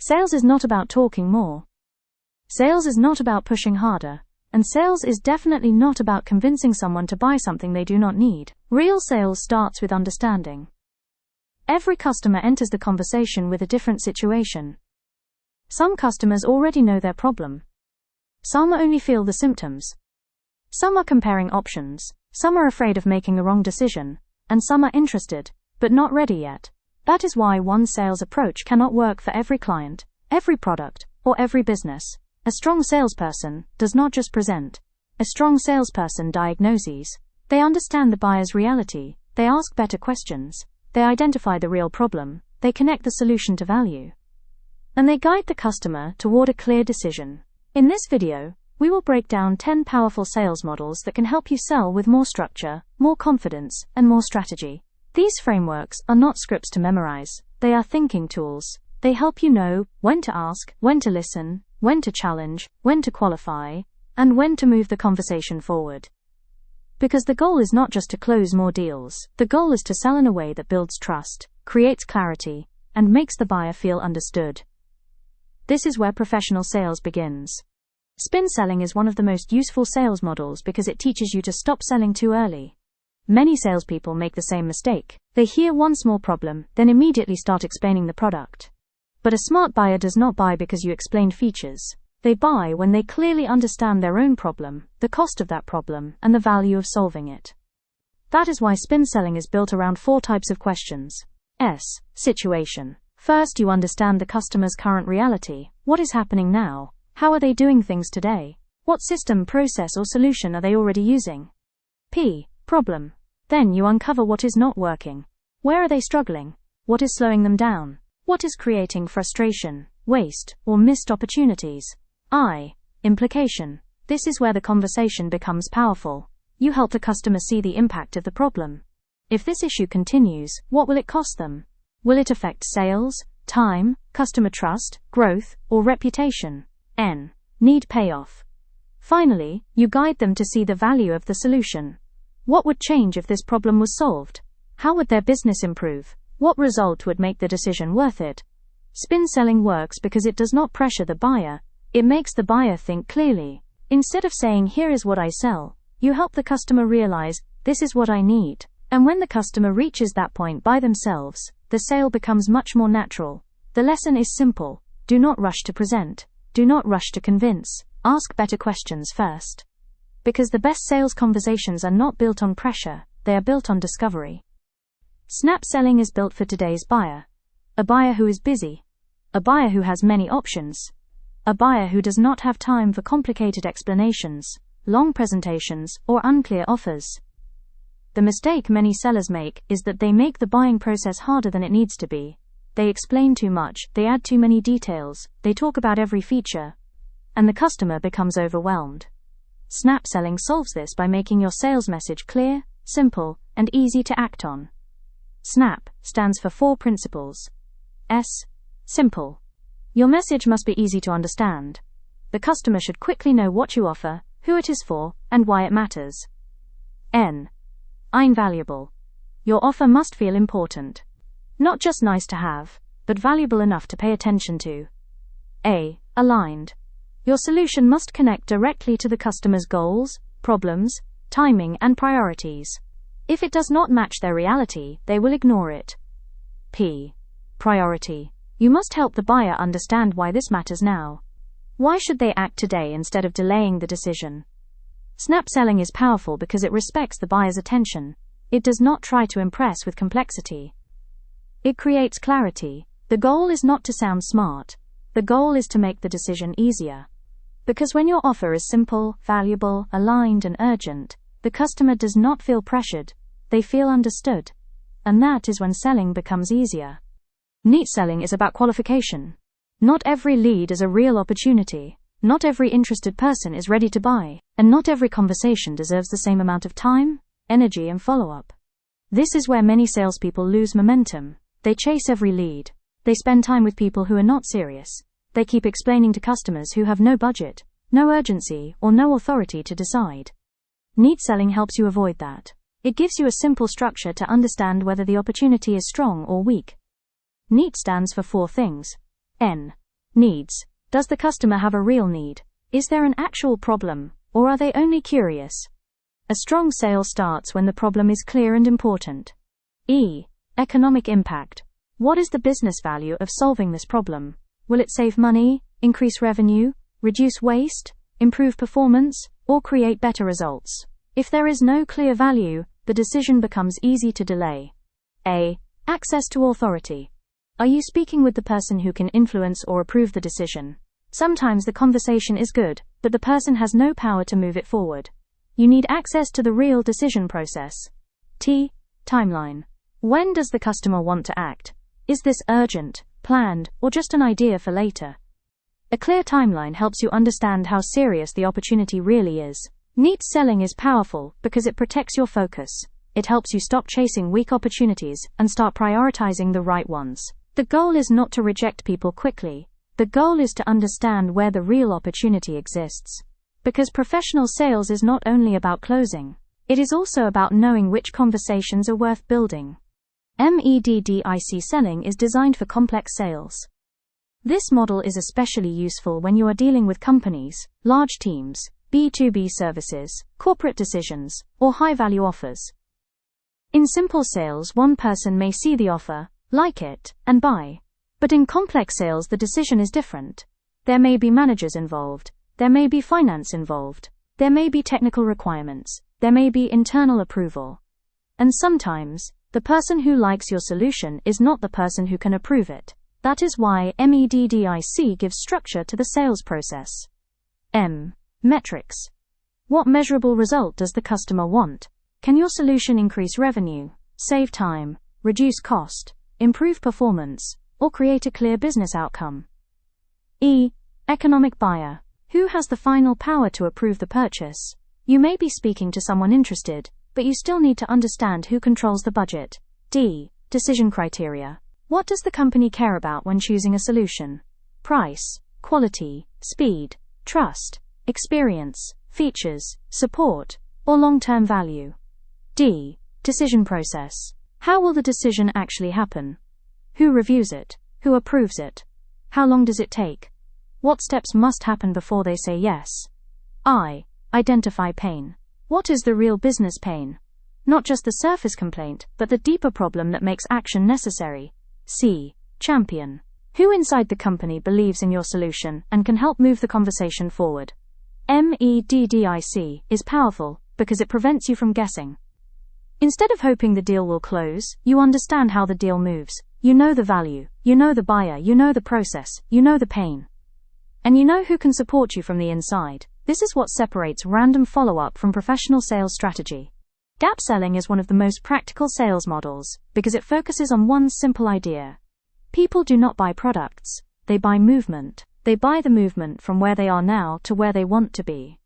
Sales is not about talking more. Sales is not about pushing harder. And sales is definitely not about convincing someone to buy something they do not need. Real sales starts with understanding. Every customer enters the conversation with a different situation. Some customers already know their problem. Some only feel the symptoms. Some are comparing options. Some are afraid of making a wrong decision. And some are interested, but not ready yet. That is why one sales approach cannot work for every client, every product, or every business. A strong salesperson does not just present. A strong salesperson diagnoses. They understand the buyer's reality. They ask better questions. They identify the real problem. They connect the solution to value. And they guide the customer toward a clear decision. In this video, we will break down 10 powerful sales models that can help you sell with more structure, more confidence, and more strategy. These frameworks are not scripts to memorize. They are thinking tools. They help you know when to ask, when to listen, when to challenge, when to qualify, and when to move the conversation forward. Because the goal is not just to close more deals. The goal is to sell in a way that builds trust, creates clarity, and makes the buyer feel understood. This is where professional sales begins. Spin selling is one of the most useful sales models because it teaches you to stop selling too early. Many salespeople make the same mistake. They hear one small problem, then immediately start explaining the product. But a smart buyer does not buy because you explained features. They buy when they clearly understand their own problem, the cost of that problem, and the value of solving it. That is why spin selling is built around 4 types of questions. Situation. First, you understand the customer's current reality. What is happening now? How are they doing things today? What system, process, or solution are they already using? Problem. Then you uncover what is not working. Where are they struggling? What is slowing them down? What is creating frustration, waste, or missed opportunities? Implication. This is where the conversation becomes powerful. You help the customer see the impact of the problem. If this issue continues, what will it cost them? Will it affect sales, time, customer trust, growth, or reputation? Need payoff. Finally, you guide them to see the value of the solution. What would change if this problem was solved? How would their business improve? What result would make the decision worth it? Spin selling works because it does not pressure the buyer. It makes the buyer think clearly. Instead of saying, "Here is what I sell," you help the customer realize, "This is what I need." And when the customer reaches that point by themselves, the sale becomes much more natural. The lesson is simple. Do not rush to present. Do not rush to convince. Ask better questions first. Because the best sales conversations are not built on pressure, they are built on discovery. Snap selling is built for today's buyer. A buyer who is busy. A buyer who has many options. A buyer who does not have time for complicated explanations, long presentations, or unclear offers. The mistake many sellers make is that they make the buying process harder than it needs to be. They explain too much, they add too many details, they talk about every feature, and the customer becomes overwhelmed. Snap selling solves this by making your sales message clear, simple, and easy to act on. SNAP stands for 4 principles. Simple. Your message must be easy to understand. The customer should quickly know what you offer, who it is for, and why it matters. Invaluable. Your offer must feel important. Not just nice to have, but valuable enough to pay attention to. Aligned. Your solution must connect directly to the customer's goals, problems, timing, and priorities. If it does not match their reality, they will ignore it. Priority. You must help the buyer understand why this matters now. Why should they act today instead of delaying the decision? Snap selling is powerful because it respects the buyer's attention. It does not try to impress with complexity. It creates clarity. The goal is not to sound smart. The goal is to make the decision easier. Because when your offer is simple, valuable, aligned, and urgent, the customer does not feel pressured. They feel understood. And that is when selling becomes easier. Neat selling is about qualification. Not every lead is a real opportunity. Not every interested person is ready to buy. And not every conversation deserves the same amount of time, energy, and follow-up. This is where many salespeople lose momentum. They chase every lead. They spend time with people who are not serious. They keep explaining to customers who have no budget, no urgency, or no authority to decide. Neat selling helps you avoid that. It gives you a simple structure to understand whether the opportunity is strong or weak. Neat stands for 4 things. Needs. Does the customer have a real need? Is there an actual problem, or are they only curious? A strong sale starts when the problem is clear and important. E. Economic impact. What is the business value of solving this problem? Will it save money, increase revenue, reduce waste, improve performance, or create better results? If there is no clear value, the decision becomes easy to delay. A. Access to authority. Are you speaking with the person who can influence or approve the decision? Sometimes the conversation is good, but the person has no power to move it forward. You need access to the real decision process. T. Timeline. When does the customer want to act? Is this urgent, planned, or just an idea for later? A clear timeline helps you understand how serious the opportunity really is. Neat selling is powerful because it protects your focus. It helps you stop chasing weak opportunities and start prioritizing the right ones. The goal is not to reject people quickly. The goal is to understand where the real opportunity exists. Because professional sales is not only about closing. It is also about knowing which conversations are worth building. MEDDIC selling is designed for complex sales. This model is especially useful when you are dealing with companies, large teams, B2B services, corporate decisions, or high-value offers. In simple sales, one person may see the offer, like it, and buy. But in complex sales, the decision is different. There may be managers involved. There may be finance involved. There may be technical requirements. There may be internal approval. And sometimes, the person who likes your solution is not the person who can approve it. That is why MEDDIC gives structure to the sales process. M. Metrics. What measurable result does the customer want? Can your solution increase revenue, save time, reduce cost, improve performance, or create a clear business outcome? E. Economic buyer. Who has the final power to approve the purchase? You may be speaking to someone interested, but you still need to understand who controls the budget. D. Decision criteria. What does the company care about when choosing a solution? Price, quality, speed, trust, experience, features, support, or long-term value? D. Decision process. How will the decision actually happen? Who reviews it? Who approves it? How long does it take? What steps must happen before they say yes? I. Identify pain. What is the real business pain? Not just the surface complaint, but the deeper problem that makes action necessary. C. Champion. Who inside the company believes in your solution and can help move the conversation forward? MEDDIC is powerful because it prevents you from guessing. Instead of hoping the deal will close, you understand how the deal moves. You know the value, you know the buyer, you know the process, you know the pain. And you know who can support you from the inside. This is what separates random follow-up from professional sales strategy. Gap selling is one of the most practical sales models because it focuses on one simple idea. People do not buy products, they buy movement. They buy the movement from where they are now to where they want to be.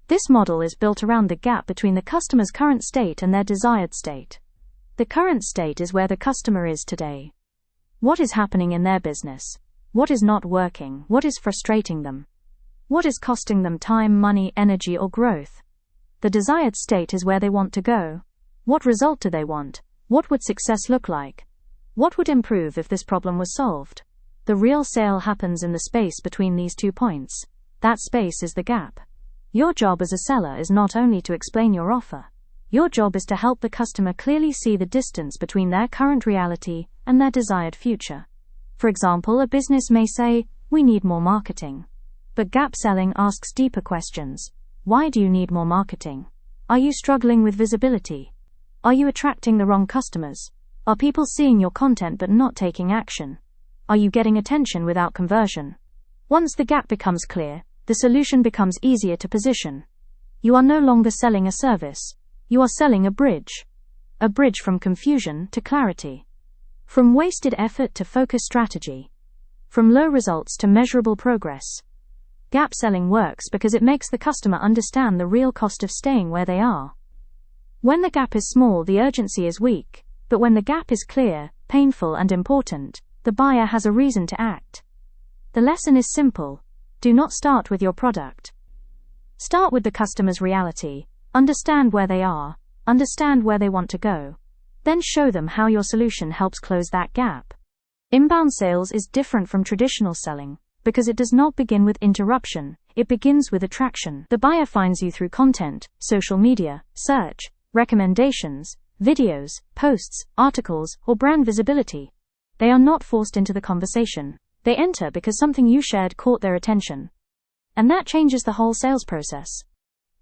This model is built around the gap between the customer's current state and their desired state. The current state is where the customer is today. What is happening in their business? What is not working? What is frustrating them? What is costing them time, money, energy, or growth? The desired state is where they want to go. What result do they want? What would success look like? What would improve if this problem was solved? The real sale happens in the space between these 2 points. That space is the gap. Your job as a seller is not only to explain your offer. Your job is to help the customer clearly see the distance between their current reality and their desired future. For example, a business may say, "We need more marketing." But gap selling asks deeper questions. Why do you need more marketing? Are you struggling with visibility? Are you attracting the wrong customers? Are people seeing your content but not taking action? Are you getting attention without conversion? Once the gap becomes clear, the solution becomes easier to position. You are no longer selling a service. You are selling a bridge. A bridge from confusion to clarity. From wasted effort to focused strategy. From low results to measurable progress. Gap selling works because it makes the customer understand the real cost of staying where they are. When the gap is small, the urgency is weak, but when the gap is clear, painful, and important, the buyer has a reason to act. The lesson is simple. Do not start with your product. Start with the customer's reality. Understand where they are. Understand where they want to go. Then show them how your solution helps close that gap. Inbound sales is different from traditional selling. because it does not begin with interruption, it begins with attraction. The buyer finds you through content, social media, search, recommendations, videos, posts, articles, or brand visibility. They are not forced into the conversation. They enter because something you shared caught their attention. And that changes the whole sales process.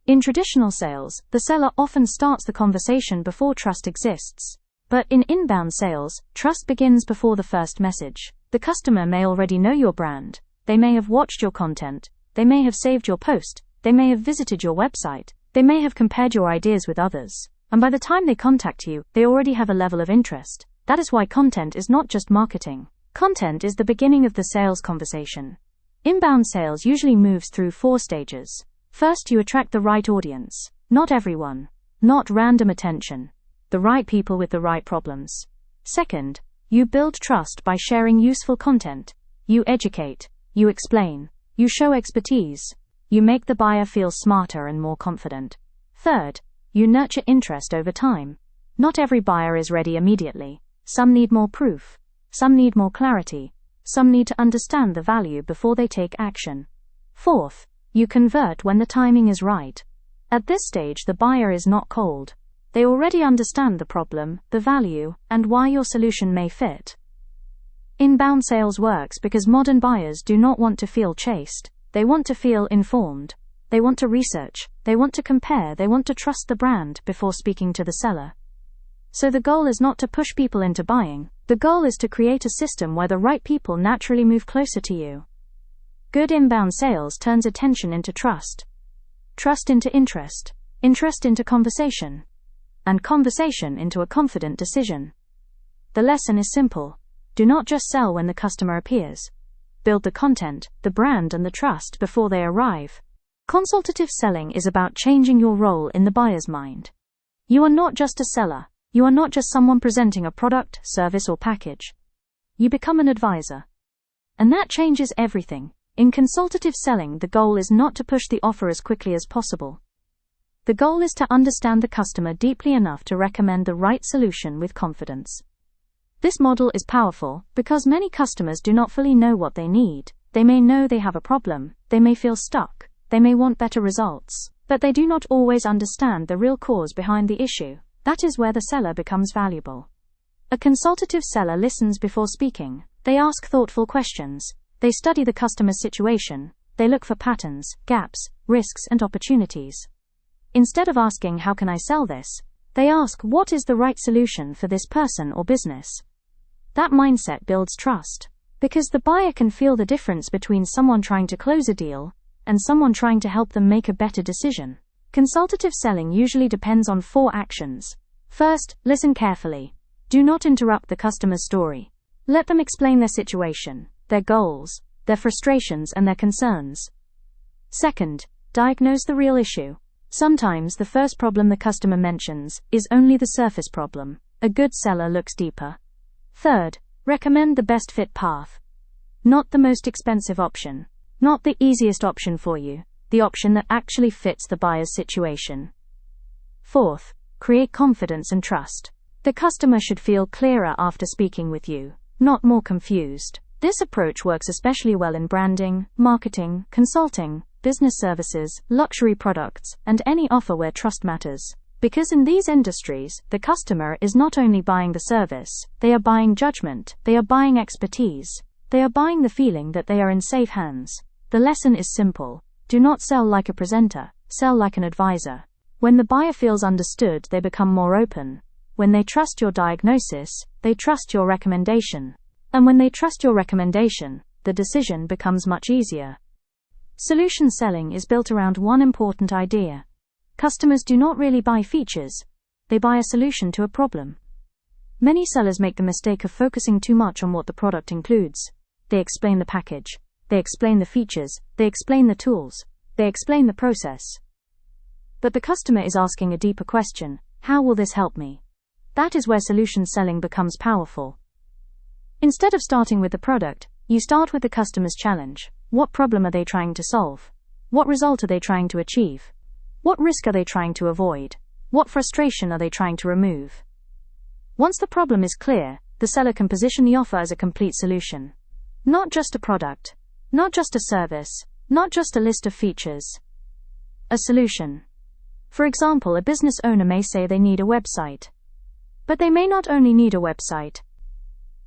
In traditional sales, the seller often starts the conversation before trust exists. But in inbound sales, trust begins before the first message. The customer may already know your brand. They may have watched your content. They may have saved your post. They may have visited your website. They may have compared your ideas with others. And by the time they contact you, they already have a level of interest. That is why content is not just marketing. Content is the beginning of the sales conversation. Inbound sales usually moves through 4 stages. First, you attract the right audience. Not everyone. Not random attention. The right people with the right problems. Second, you build trust by sharing useful content. You educate. You explain. You show expertise. You make the buyer feel smarter and more confident. Third, you nurture interest over time. Not every buyer is ready immediately. Some need more proof. Some need more clarity. Some need to understand the value before they take action. Fourth, you convert when the timing is right. At this stage, the buyer is not cold. They already understand the problem, the value, and why your solution may fit. Inbound sales works because modern buyers do not want to feel chased. They want to feel informed. They want to research. They want to compare. They want to trust the brand before speaking to the seller. So the goal is not to push people into buying. The goal is to create a system where the right people naturally move closer to you. Good inbound sales turns attention into trust. Trust into interest. Interest into conversation. And conversation into a confident decision. The lesson is simple. Do not just sell when the customer appears. Build the content, the brand, and the trust before they arrive. Consultative selling is about changing your role in the buyer's mind. You are not just a seller. You are not just someone presenting a product, service, or package. You become an advisor. And that changes everything. In consultative selling, the goal is not to push the offer as quickly as possible. The goal is to understand the customer deeply enough to recommend the right solution with confidence. This model is powerful because many customers do not fully know what they need. They may know they have a problem, they may feel stuck, they may want better results, but they do not always understand the real cause behind the issue. That is where the seller becomes valuable. A consultative seller listens before speaking. They ask thoughtful questions. They study the customer's situation. They look for patterns, gaps, risks, and opportunities. Instead of asking, "How can I sell this?" they ask, "What is the right solution for this person or business?" That mindset builds trust, because the buyer can feel the difference between someone trying to close a deal and someone trying to help them make a better decision. Consultative selling usually depends on 4 actions. First, listen carefully. Do not interrupt the customer's story. Let them explain their situation, their goals, their frustrations, and their concerns. Second, diagnose the real issue. Sometimes the first problem the customer mentions is only the surface problem. A good seller looks deeper. Third, recommend the best fit path. Not the most expensive option. Not the easiest option for you. The option that actually fits the buyer's situation. Fourth, create confidence and trust. The customer should feel clearer after speaking with you, not more confused. This approach works especially well in branding, marketing, consulting, business services, luxury products, and any offer where trust matters. Because in these industries, the customer is not only buying the service, they are buying judgment, they are buying expertise, they are buying the feeling that they are in safe hands. The lesson is simple. Do not sell like a presenter, sell like an advisor. When the buyer feels understood, they become more open. When they trust your diagnosis, they trust your recommendation. And when they trust your recommendation, the decision becomes much easier. Solution selling is built around one important idea. Customers do not really buy features. They buy a solution to a problem. Many sellers make the mistake of focusing too much on what the product includes. They explain the package. They explain the features, they explain the tools, they explain the process. But the customer is asking a deeper question: how will this help me? That is where solution selling becomes powerful. Instead of starting with the product, you start with the customer's challenge. What problem are they trying to solve? What result are they trying to achieve? What risk are they trying to avoid? What frustration are they trying to remove? Once the problem is clear, the seller can position the offer as a complete solution. Not just a product. Not just a service, not just a list of features. A solution. For example, a business owner may say they need a website. But they may not only need a website.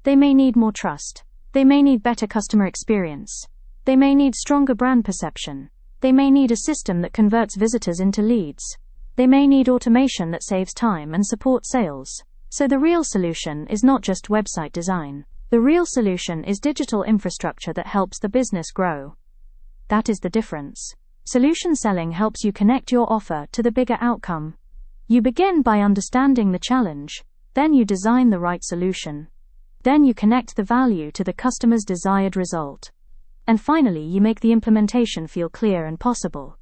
They may need more trust. They may need better customer experience. They may need stronger brand perception. They may need a system that converts visitors into leads. They may need automation that saves time and supports sales. So the real solution is not just website design. The real solution is digital infrastructure that helps the business grow. That is the difference. Solution selling helps you connect your offer to the bigger outcome. You begin by understanding the challenge, then you design the right solution. Then you connect the value to the customer's desired result. And finally, you make the implementation feel clear and possible.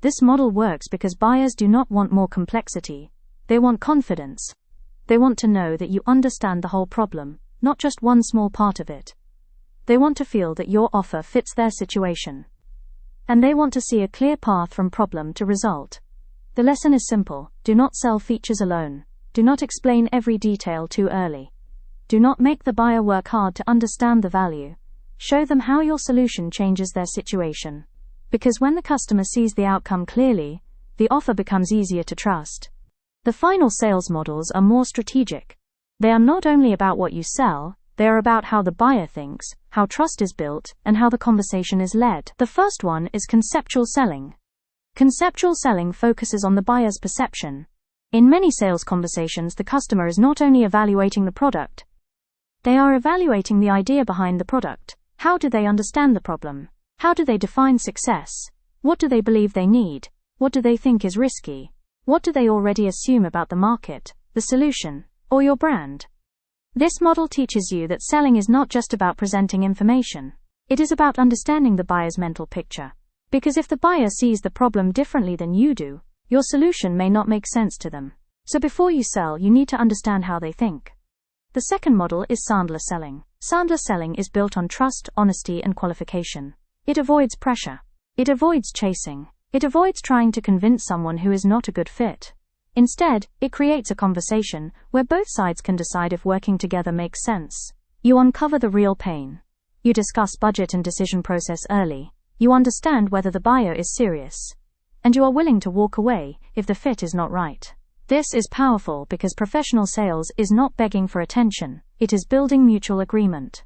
This model works because buyers do not want more complexity. They want confidence. They want to know that you understand the whole problem, not just one small part of it. They want to feel that your offer fits their situation. And they want to see a clear path from problem to result. The lesson is simple: do not sell features alone. Do not explain every detail too early. Do not make the buyer work hard to understand the value. Show them how your solution changes their situation. Because when the customer sees the outcome clearly, the offer becomes easier to trust. The final sales models are more strategic. They are not only about what you sell, they are about how the buyer thinks, how trust is built, and how the conversation is led. The first one is conceptual selling. Conceptual selling focuses on the buyer's perception. In many sales conversations, the customer is not only evaluating the product, they are evaluating the idea behind the product. How do they understand the problem? How do they define success? What do they believe they need? What do they think is risky? What do they already assume about the market, the solution, or your brand? This model teaches you that selling is not just about presenting information. It is about understanding the buyer's mental picture. Because if the buyer sees the problem differently than you do, your solution may not make sense to them. So before you sell, you need to understand how they think. The second model is Sandler selling. Sandler selling is built on trust, honesty, and qualification. It avoids pressure. It avoids chasing. It avoids trying to convince someone who is not a good fit. Instead, it creates a conversation where both sides can decide if working together makes sense. You uncover the real pain. You discuss budget and decision process early. You understand whether the buyer is serious. And you are willing to walk away if the fit is not right. This is powerful because professional sales is not begging for attention, it is building mutual agreement.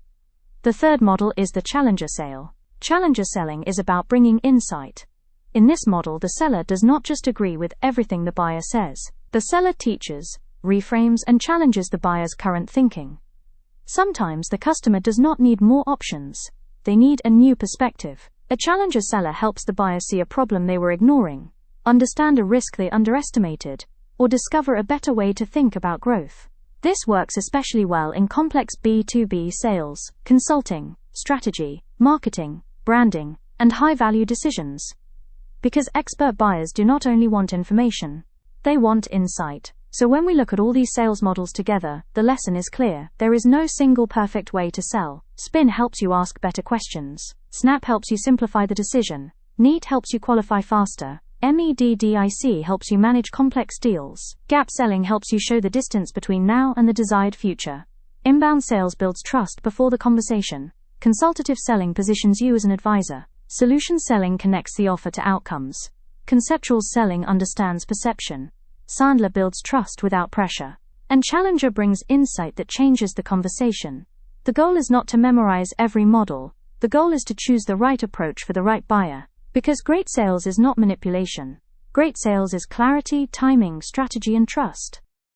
The third model is the challenger sale. Challenger selling is about bringing insight. In this model, the seller does not just agree with everything the buyer says. The seller teaches, reframes, and challenges the buyer's current thinking. Sometimes the customer does not need more options. They need a new perspective. A challenger seller helps the buyer see a problem they were ignoring, understand a risk they underestimated, or discover a better way to think about growth. This works especially well in complex B2B sales, consulting, strategy, marketing, branding, and high-value decisions. Because expert buyers do not only want information, they want insight. So when we look at all these sales models together, the lesson is clear. There is no single perfect way to sell. Spin helps you ask better questions. Snap helps you simplify the decision. Neat helps you qualify faster. MEDDIC helps you manage complex deals. Gap selling helps you show the distance between now and the desired future. Inbound sales builds trust before the conversation. Consultative selling positions you as an advisor. Solution selling connects the offer to outcomes. Conceptual selling understands perception. Sandler builds trust without pressure. And Challenger brings insight that changes the conversation. The goal is not to memorize every model. The goal is to choose the right approach for the right buyer. Because great sales is not manipulation. Great sales is clarity, timing, strategy, and trust.